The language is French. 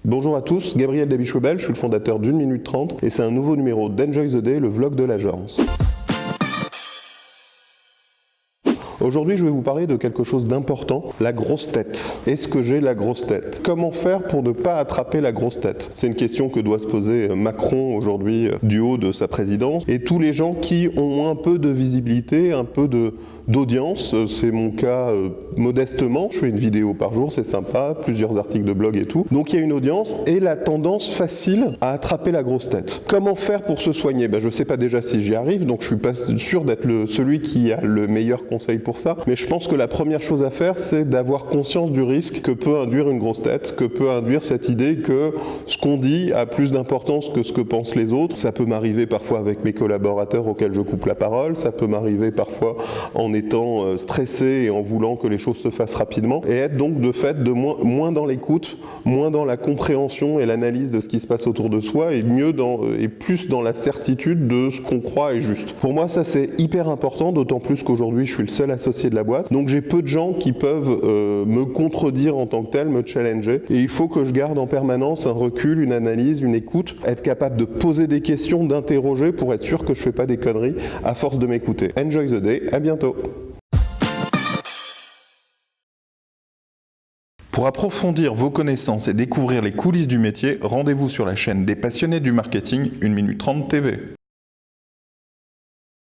Bonjour à tous, Gabriel Dabichobel, je suis le fondateur d'1 minute 30 et c'est un nouveau numéro d'Enjoy the Day, le vlog de l'agence. Aujourd'hui, je vais vous parler de quelque chose d'important, la grosse tête. Est-ce que j'ai la grosse tête? Comment faire pour ne pas attraper la grosse tête? C'est une question que doit se poser Macron aujourd'hui du haut de sa présidence et tous les gens qui ont un peu de visibilité, un peu d'audience. C'est mon cas modestement. Je fais une vidéo par jour, c'est sympa, plusieurs articles de blog et tout. Donc il y a une audience et la tendance facile à attraper la grosse tête. Comment faire pour se soigner? Je ne sais pas déjà si j'y arrive, donc je suis pas sûr d'être celui qui a le meilleur conseil pour ça. Mais je pense que la première chose à faire, c'est d'avoir conscience du risque que peut induire une grosse tête, que peut induire cette idée que ce qu'on dit a plus d'importance que ce que pensent les autres. Ça peut m'arriver parfois avec mes collaborateurs auxquels je coupe la parole, ça peut m'arriver parfois en étant stressé et en voulant que les choses se fassent rapidement, et être donc de fait moins dans l'écoute, moins dans la compréhension et l'analyse de ce qui se passe autour de soi, et plus dans la certitude de ce qu'on croit est juste. Pour moi, ça c'est hyper important, d'autant plus qu'aujourd'hui je suis le seul associé de la boîte, donc j'ai peu de gens qui peuvent me contredire en tant que tel, me challenger, et il faut que je garde en permanence un recul, une analyse, une écoute, être capable de poser des questions, d'interroger pour être sûr que je fais pas des conneries à force de m'écouter. Enjoy the day, à bientôt. Pour approfondir vos connaissances et découvrir les coulisses du métier, rendez-vous sur la chaîne des passionnés du marketing 1 minute 30 TV.